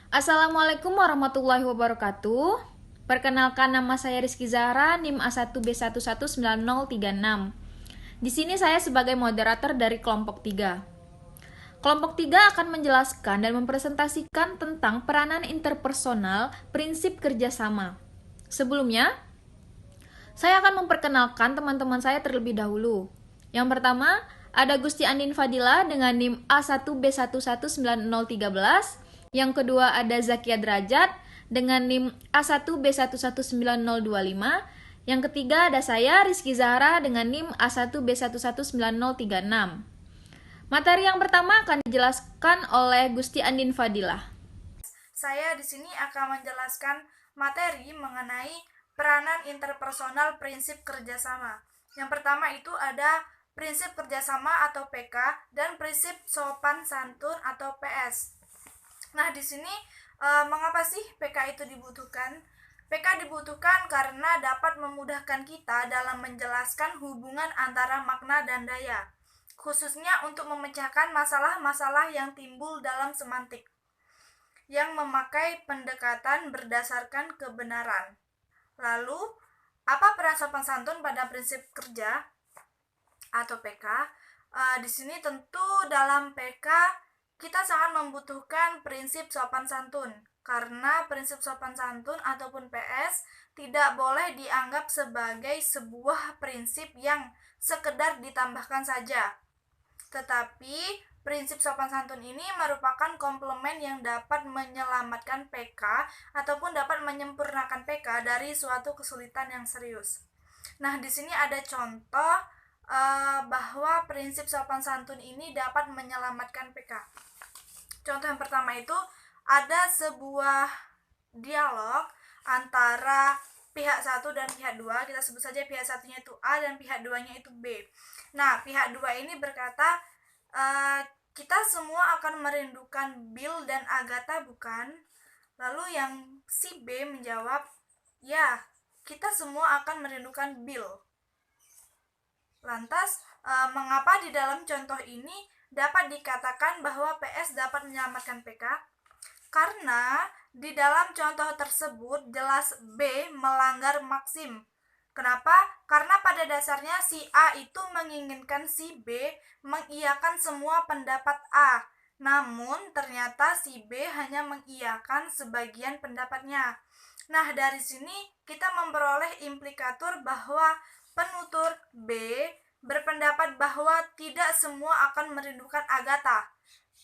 Assalamualaikum warahmatullahi wabarakatuh. Perkenalkan, nama saya Rizky Zahra, NIM A1B119036. Di sini saya sebagai moderator dari kelompok 3. Kelompok 3 akan menjelaskan dan mempresentasikan tentang peranan interpersonal prinsip kerjasama. Sebelumnya, saya akan memperkenalkan teman-teman saya terlebih dahulu. Yang pertama, ada Gusti Andin Fadila dengan NIM A1B119013. Yang kedua ada Zakia Derajat dengan NIM A1B119025. Yang ketiga ada saya Rizky Zahra dengan NIM A1B119036. Materi yang pertama akan dijelaskan oleh Gusti Andin Fadilah. Saya di sini akan menjelaskan materi mengenai peranan interpersonal prinsip kerjasama. Yang pertama itu ada prinsip kerjasama atau PK dan prinsip sopan santun atau PS. Nah, di sini mengapa sih PK itu dibutuhkan? PK dibutuhkan karena dapat memudahkan kita dalam menjelaskan hubungan antara makna dan daya, khususnya untuk memecahkan masalah-masalah yang timbul dalam semantik yang memakai pendekatan berdasarkan kebenaran. Lalu, apa peran sopan santun pada prinsip kerja atau PK? Di sini tentu dalam PK kita sangat membutuhkan prinsip sopan santun, karena prinsip sopan santun ataupun PS tidak boleh dianggap sebagai sebuah prinsip yang sekedar ditambahkan saja. Tetapi prinsip sopan santun ini merupakan komplement yang dapat menyelamatkan PK ataupun dapat menyempurnakan PK dari suatu kesulitan yang serius. Nah, di sini ada contoh bahwa prinsip sopan santun ini dapat menyelamatkan PK. Contoh yang pertama itu ada sebuah dialog antara pihak 1 dan pihak 2. Kita sebut saja pihak satunya itu A dan pihak 2-nya itu B. Nah, pihak 2 ini berkata, kita semua akan merindukan Bill dan Agatha, bukan? Lalu yang si B menjawab, ya, kita semua akan merindukan Bill. Lantas, mengapa di dalam contoh ini dapat dikatakan bahwa PS dapat menyelamatkan PK? Karena di dalam contoh tersebut jelas B melanggar maksim. Kenapa? Karena pada dasarnya si A itu menginginkan si B mengiyakan semua pendapat A. Namun ternyata si B hanya mengiyakan sebagian pendapatnya. Nah, dari sini kita memperoleh implikatur bahwa penutur B berpendapat bahwa tidak semua akan merindukan Agatha.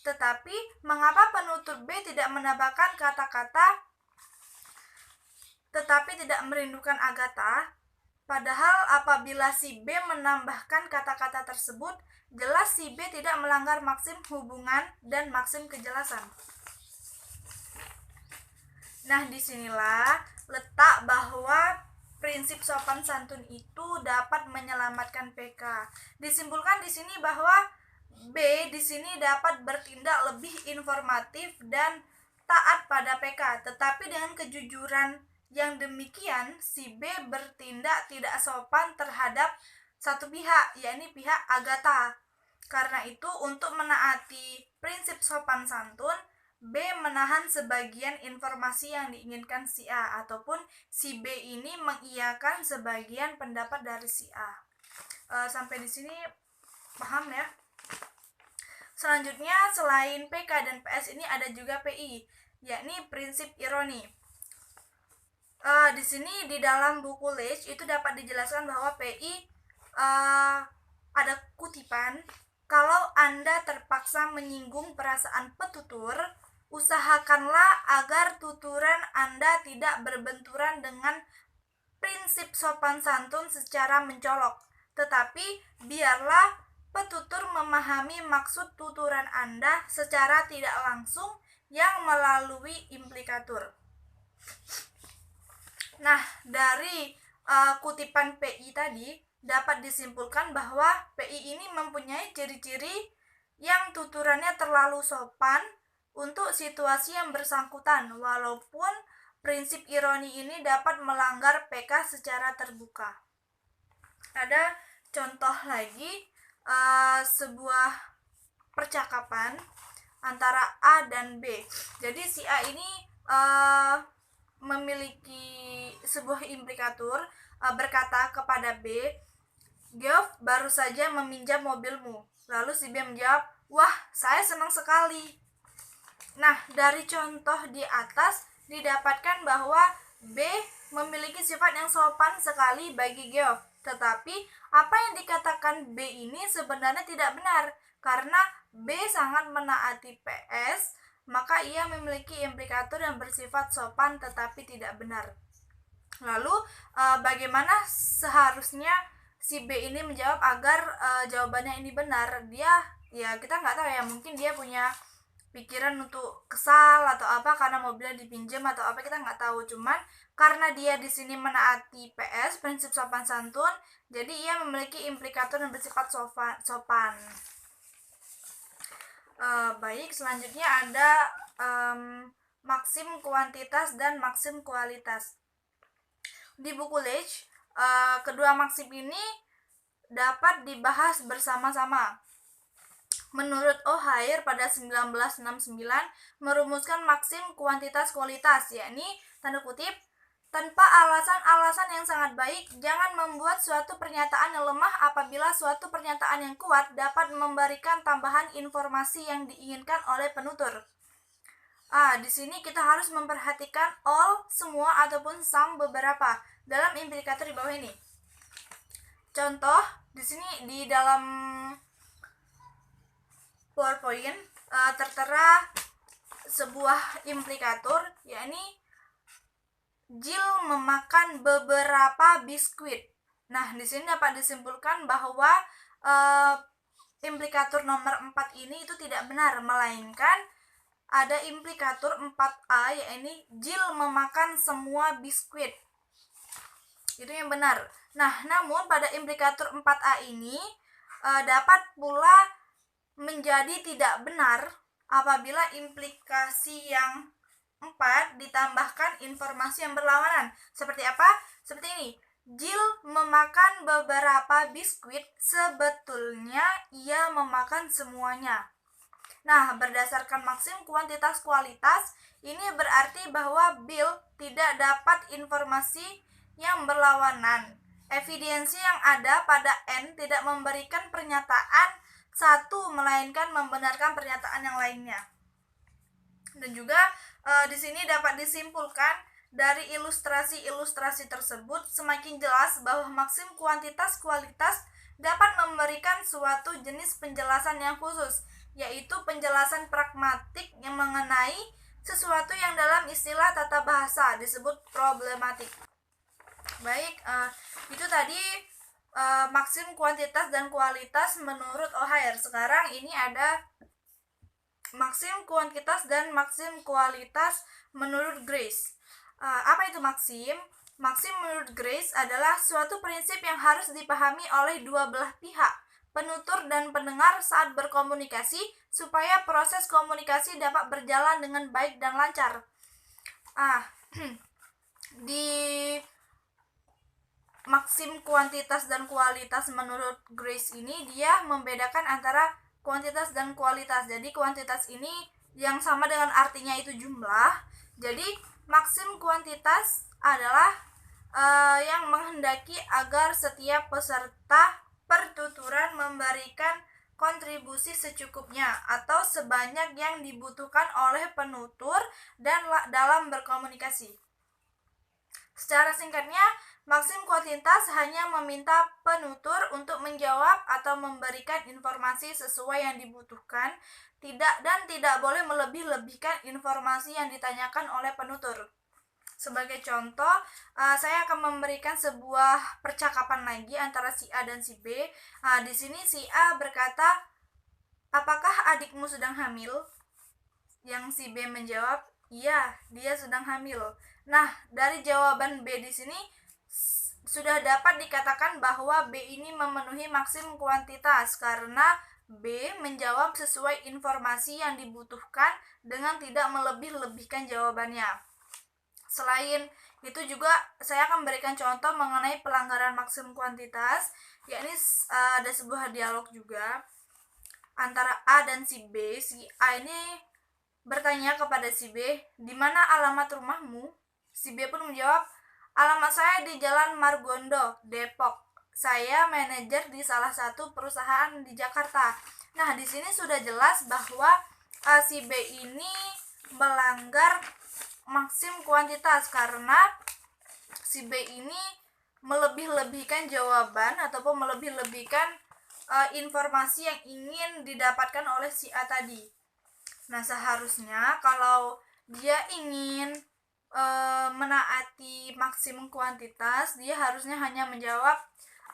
Tetapi mengapa penutur B tidak menambahkan kata-kata tetapi tidak merindukan Agatha? Padahal apabila si B menambahkan kata-kata tersebut, jelas si B tidak melanggar maksim hubungan dan maksim kejelasan. Nah, disinilah letak bahwa prinsip sopan santun itu dapat menyelamatkan PK. Disimpulkan di sini bahwa B di sini dapat bertindak lebih informatif dan taat pada PK, tetapi dengan kejujuran yang demikian si B bertindak tidak sopan terhadap satu pihak, yakni pihak Agatha. Karena itu untuk menaati prinsip sopan santun, B menahan sebagian informasi yang diinginkan si A, ataupun si B ini mengiyakan sebagian pendapat dari si A. Sampai di sini paham ya? Selanjutnya, selain PK dan PS ini ada juga PI, yakni prinsip ironi. Di sini di dalam buku Leach itu dapat dijelaskan bahwa PI ada kutipan, kalau Anda terpaksa menyinggung perasaan petutur, usahakanlah agar tuturan Anda tidak berbenturan dengan prinsip sopan santun secara mencolok, tetapi biarlah petutur memahami maksud tuturan Anda secara tidak langsung yang melalui implikatur. Nah, dari kutipan PI tadi dapat disimpulkan bahwa PI ini mempunyai ciri-ciri yang tuturannya terlalu sopan untuk situasi yang bersangkutan, walaupun prinsip ironi ini dapat melanggar PK secara terbuka. Ada contoh lagi, sebuah percakapan antara A dan B. Jadi si A ini memiliki sebuah implikatur berkata kepada B, "Geoff baru saja meminjam mobilmu." Lalu si B menjawab, "Wah, saya senang sekali." Nah, dari contoh di atas didapatkan bahwa B memiliki sifat yang sopan sekali bagi Geoff. Tetapi apa yang dikatakan B ini sebenarnya tidak benar, karena B sangat menaati PS, maka ia memiliki implikatur yang bersifat sopan tetapi tidak benar. Lalu bagaimana seharusnya si B ini menjawab agar jawabannya ini benar? Kita nggak tahu ya, mungkin dia punya pikiran untuk kesal atau apa karena mobilnya dipinjam atau apa, kita nggak tahu. Cuman karena dia di sini menaati PS, prinsip sopan santun, jadi ia memiliki implikator yang bersifat sopan. Baik, selanjutnya ada maksim kuantitas dan maksim kualitas. Di buku Leach, kedua maksim ini dapat dibahas bersama-sama. Menurut O'Hare pada 1969 merumuskan maksim kuantitas kualitas, yakni tanda kutip, tanpa alasan-alasan yang sangat baik, jangan membuat suatu pernyataan yang lemah apabila suatu pernyataan yang kuat dapat memberikan tambahan informasi yang diinginkan oleh penutur. Di sini kita harus memperhatikan all, semua, ataupun some, beberapa dalam implikator di bawah ini. Contoh di sini di dalam PowerPoint tertera sebuah implikator, yakni Jill memakan beberapa biskuit. Nah, di sini dapat disimpulkan bahwa implikator nomor 4 ini itu tidak benar, melainkan ada implikator 4A, yakni Jill memakan semua biskuit. Itu yang benar. Nah, namun pada implikator 4A ini dapat pula menjadi tidak benar apabila implikasi yang 4 ditambahkan informasi yang berlawanan. Seperti apa? Seperti ini. Jill memakan beberapa biskuit, sebetulnya ia memakan semuanya. Nah, berdasarkan maksim kuantitas kualitas, ini berarti bahwa Bill tidak dapat informasi yang berlawanan. Evidensi yang ada pada N tidak memberikan pernyataan satu, melainkan membenarkan pernyataan yang lainnya. Dan juga di sini dapat disimpulkan dari ilustrasi-ilustrasi tersebut semakin jelas bahwa maksim kuantitas kualitas dapat memberikan suatu jenis penjelasan yang khusus, yaitu penjelasan pragmatik yang mengenai sesuatu yang dalam istilah tata bahasa disebut problematik. Baik, itu tadi maksim kuantitas dan kualitas menurut O'Hare. Sekarang ini ada maksim kuantitas dan maksim kualitas menurut Grace. Apa itu maksim? Maksim menurut Grace adalah suatu prinsip yang harus dipahami oleh dua belah pihak, penutur dan pendengar saat berkomunikasi, supaya proses komunikasi dapat berjalan dengan baik dan lancar. Di maksim kuantitas dan kualitas menurut Grace ini dia membedakan antara kuantitas dan kualitas. Jadi kuantitas ini yang sama dengan artinya itu jumlah. Jadi maksim kuantitas adalah yang menghendaki agar setiap peserta pertuturan memberikan kontribusi secukupnya atau sebanyak yang dibutuhkan oleh penutur dan dalam berkomunikasi. Secara singkatnya, maksim kuantitas hanya meminta penutur untuk menjawab atau memberikan informasi sesuai yang dibutuhkan, tidak boleh melebih-lebihkan informasi yang ditanyakan oleh penutur. Sebagai contoh, saya akan memberikan sebuah percakapan lagi antara si A dan si B. Di sini si A berkata, "Apakah adikmu sedang hamil?" Yang si B menjawab, "Iya, dia sedang hamil." Nah, dari jawaban B di sini sudah dapat dikatakan bahwa B ini memenuhi maksim kuantitas karena B menjawab sesuai informasi yang dibutuhkan dengan tidak melebih-lebihkan jawabannya. Selain itu juga saya akan berikan contoh mengenai pelanggaran maksim kuantitas, yakni ada sebuah dialog juga. antara A dan si B. Si A ini bertanya kepada si B, di mana alamat rumahmu? Si B pun menjawab, alamat saya di Jalan Margondo, Depok. Saya manajer di salah satu perusahaan di Jakarta. Nah, di sini sudah jelas bahwa si B ini melanggar maksim kuantitas karena si B ini melebih-lebihkan jawaban ataupun melebih-lebihkan informasi yang ingin didapatkan oleh si A tadi. Nah, seharusnya kalau dia ingin menaati maksimum kuantitas, dia harusnya hanya menjawab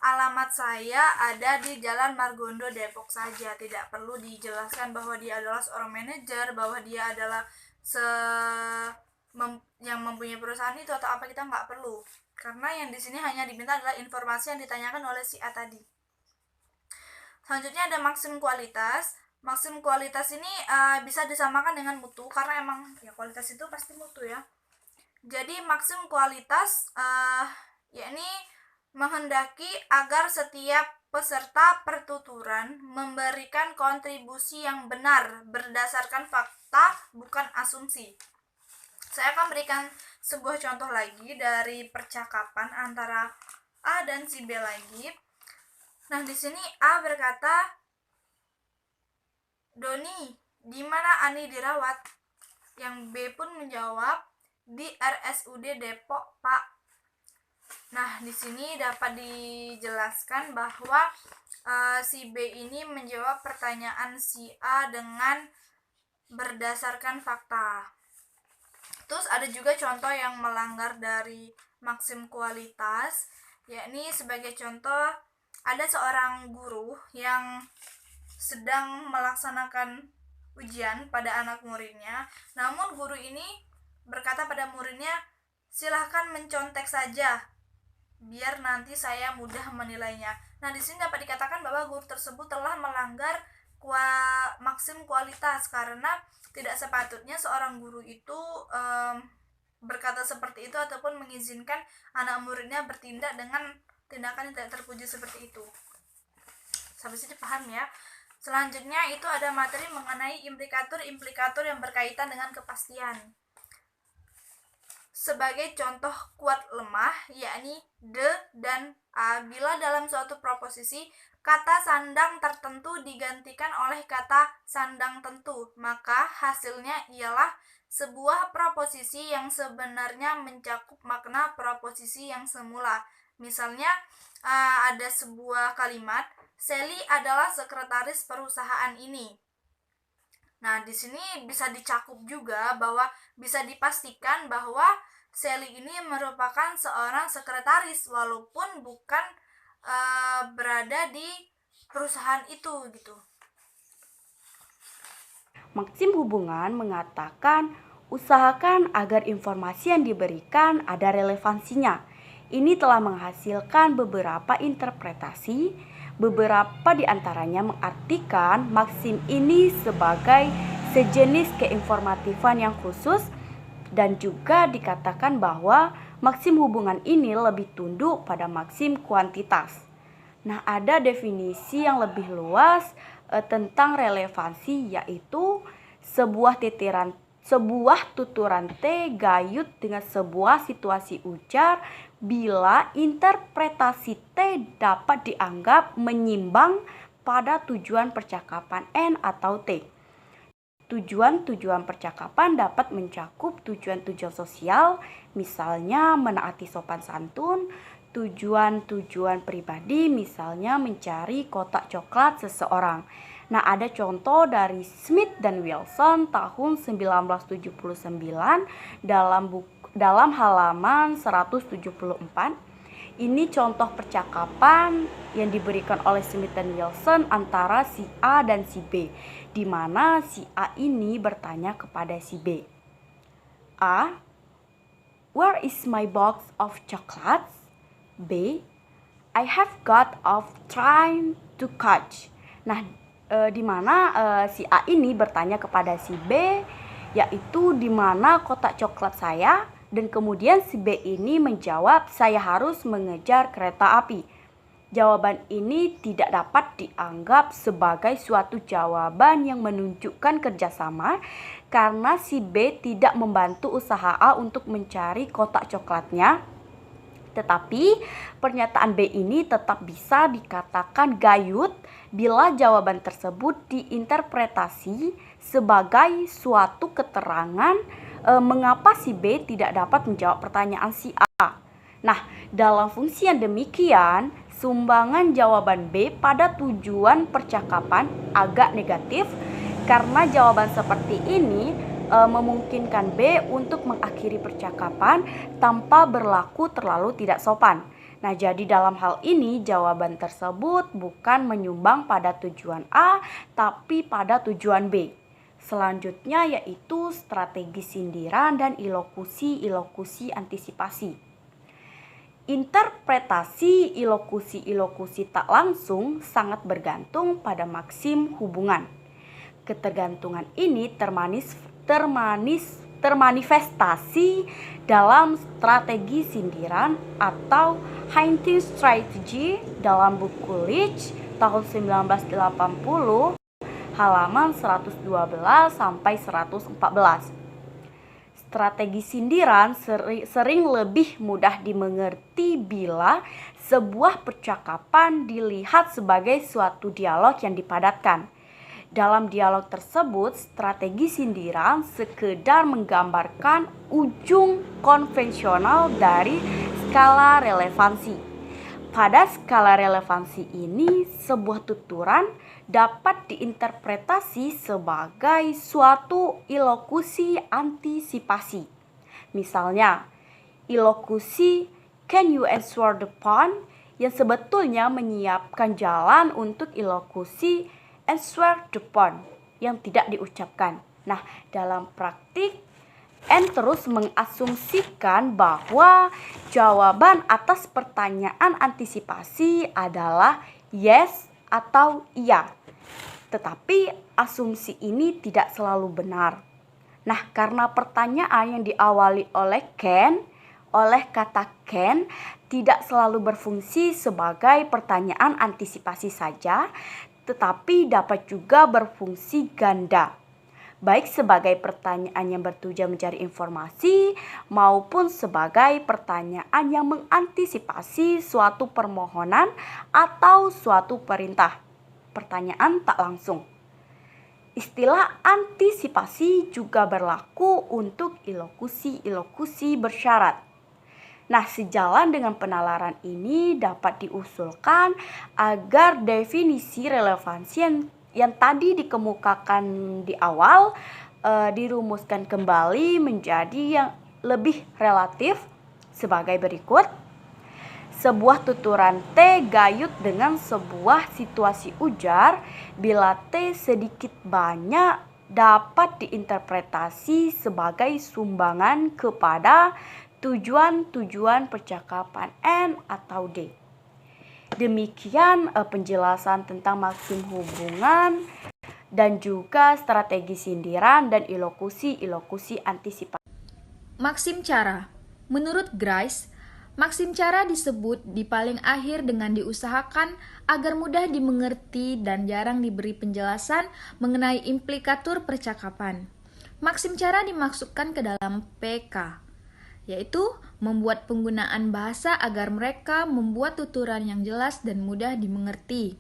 alamat saya ada di Jalan Margondo, Depok saja. Tidak perlu dijelaskan bahwa dia adalah seorang manajer, bahwa dia adalah yang mempunyai perusahaan itu atau apa, kita nggak perlu. Karena yang di sini hanya diminta adalah informasi yang ditanyakan oleh si A tadi. Selanjutnya ada maksim kualitas. Maksim kualitas ini bisa disamakan dengan mutu karena emang ya kualitas itu pasti mutu ya. Jadi maksim kualitas yakni menghendaki agar setiap peserta pertuturan memberikan kontribusi yang benar berdasarkan fakta bukan asumsi. Saya akan berikan sebuah contoh lagi dari percakapan antara A dan si B lagi. Nah, di sini A berkata, Doni, di mana Ani dirawat? Yang B pun menjawab, di RSUD Depok, Pak. Nah, di sini dapat dijelaskan bahwa si B ini menjawab pertanyaan si A dengan berdasarkan fakta. Terus ada juga contoh yang melanggar dari maksim kualitas, yakni sebagai contoh ada seorang guru yang sedang melaksanakan ujian pada anak muridnya. Namun guru ini berkata pada muridnya, silahkan mencontek saja, biar nanti saya mudah menilainya. Nah, di sini dapat dikatakan bahwa guru tersebut telah melanggar maksim kualitas karena tidak sepatutnya seorang guru itu berkata seperti itu ataupun mengizinkan anak muridnya bertindak dengan tindakan yang tidak terpuji seperti itu. Sampai sini paham ya? Selanjutnya itu ada materi mengenai implikator yang berkaitan dengan kepastian. Sebagai contoh kuat lemah, yakni de dan a, bila dalam suatu proposisi kata sandang tertentu digantikan oleh kata sandang tentu, maka hasilnya ialah sebuah proposisi yang sebenarnya mencakup makna proposisi yang semula. Misalnya ada sebuah kalimat, Sally adalah sekretaris perusahaan ini. Nah, di sini bisa dicakup juga bahwa bisa dipastikan bahwa Sally ini merupakan seorang sekretaris walaupun bukan berada di perusahaan itu gitu. Maksim hubungan mengatakan usahakan agar informasi yang diberikan ada relevansinya. Ini telah menghasilkan beberapa interpretasi. Beberapa di antaranya mengartikan maksim ini sebagai sejenis keinformatifan yang khusus dan juga dikatakan bahwa maksim hubungan ini lebih tunduk pada maksim kuantitas. Nah, ada definisi yang lebih luas tentang relevansi, yaitu sebuah tuturan T gayut dengan sebuah situasi ujar bila interpretasi T dapat dianggap menyimbang pada tujuan percakapan N atau T. Tujuan-tujuan percakapan dapat mencakup tujuan-tujuan sosial, misalnya menaati sopan santun, tujuan-tujuan pribadi, misalnya mencari kotak coklat seseorang. Nah, ada contoh dari Smith dan Wilson tahun 1979 dalam halaman 174. Ini contoh percakapan yang diberikan oleh Smith dan Wilson antara si A dan si B, di mana si A ini bertanya kepada si B, A, where is my box of chocolates? B, I have got of trying to catch. Nah, di mana si A ini bertanya kepada si B, yaitu di mana kotak coklat saya, dan kemudian si B ini menjawab, saya harus mengejar kereta api. Jawaban ini tidak dapat dianggap sebagai suatu jawaban yang menunjukkan kerjasama karena si B tidak membantu usaha A untuk mencari kotak coklatnya. Tetapi pernyataan B ini tetap bisa dikatakan gayut bila jawaban tersebut diinterpretasi sebagai suatu keterangan mengapa si B tidak dapat menjawab pertanyaan si A. Nah, dalam fungsi yang demikian, sumbangan jawaban B pada tujuan percakapan agak negatif karena jawaban seperti ini memungkinkan B untuk mengakhiri percakapan tanpa berlaku terlalu tidak sopan. Nah, jadi dalam hal ini jawaban tersebut bukan menyumbang pada tujuan A, tapi pada tujuan B. Selanjutnya yaitu strategi sindiran dan ilokusi antisipasi. Interpretasi ilokusi tak langsung sangat bergantung pada maksim hubungan. Ketergantungan ini termanifestasi dalam strategi sindiran atau hinting strategy dalam buku Leach tahun 1980 halaman 112 sampai 114. Strategi sindiran sering lebih mudah dimengerti bila sebuah percakapan dilihat sebagai suatu dialog yang dipadatkan. Dalam dialog tersebut, strategi sindiran sekedar menggambarkan ujung konvensional dari skala relevansi. Pada skala relevansi ini, sebuah tuturan dapat diinterpretasi sebagai suatu ilokusi antisipasi. Misalnya, ilokusi "Can you answer the phone?" yang sebetulnya menyiapkan jalan untuk ilokusi "Answer the phone" yang tidak diucapkan. Nah, dalam praktik, N terus mengasumsikan bahwa jawaban atas pertanyaan antisipasi adalah yes atau iya. Tetapi asumsi ini tidak selalu benar. Nah, karena pertanyaan yang diawali oleh kata can tidak selalu berfungsi sebagai pertanyaan antisipasi saja, tetapi dapat juga berfungsi ganda, baik sebagai pertanyaan yang bertujuan mencari informasi maupun sebagai pertanyaan yang mengantisipasi suatu permohonan atau suatu perintah. Pertanyaan tak langsung. Istilah antisipasi juga berlaku untuk ilokusi bersyarat. Nah, sejalan dengan penalaran ini dapat diusulkan agar definisi relevansi yang tadi dikemukakan di awal dirumuskan kembali menjadi yang lebih relatif sebagai berikut. Sebuah tuturan T gayut dengan sebuah situasi ujar bila T sedikit banyak dapat diinterpretasi sebagai sumbangan kepada tujuan percakapan N atau D. Demikian penjelasan tentang maksim hubungan dan juga strategi sindiran dan ilokusi antisipasi. Maksim cara. Menurut Grice, maksim cara disebut di paling akhir dengan diusahakan agar mudah dimengerti dan jarang diberi penjelasan mengenai implikatur percakapan. Maksim cara dimasukkan ke dalam PK, yaitu membuat penggunaan bahasa agar mereka membuat tuturan yang jelas dan mudah dimengerti.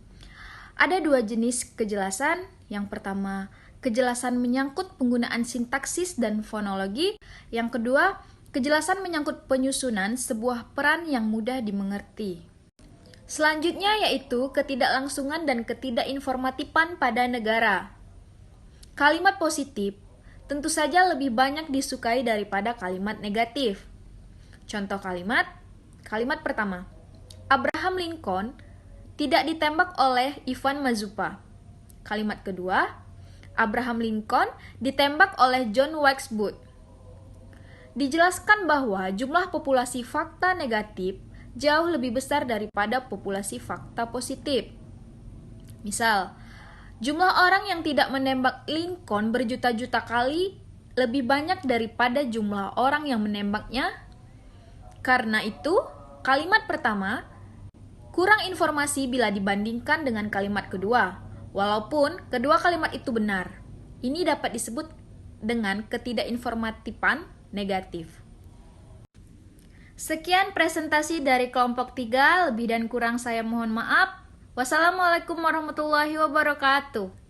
Ada dua jenis kejelasan. Yang pertama, kejelasan menyangkut penggunaan sintaksis dan fonologi. Yang kedua, kejelasan menyangkut penyusunan sebuah peran yang mudah dimengerti. Selanjutnya yaitu ketidaklangsungan dan ketidakinformatifan pada negara. Kalimat positif tentu saja lebih banyak disukai daripada kalimat negatif. Contoh kalimat pertama, Abraham Lincoln tidak ditembak oleh Ivan Mazupa. Kalimat kedua, Abraham Lincoln ditembak oleh John Wilkes Booth. Dijelaskan bahwa jumlah populasi fakta negatif jauh lebih besar daripada populasi fakta positif. Misal, jumlah orang yang tidak menembak Lincoln berjuta-juta kali lebih banyak daripada jumlah orang yang menembaknya. Karena itu, kalimat pertama Kurang informasi bila dibandingkan dengan kalimat kedua, walaupun kedua kalimat itu benar. Ini dapat disebut dengan ketidakinformatifan negatif. Sekian presentasi dari kelompok 3, lebih dan kurang saya mohon maaf. Wassalamualaikum warahmatullahi wabarakatuh.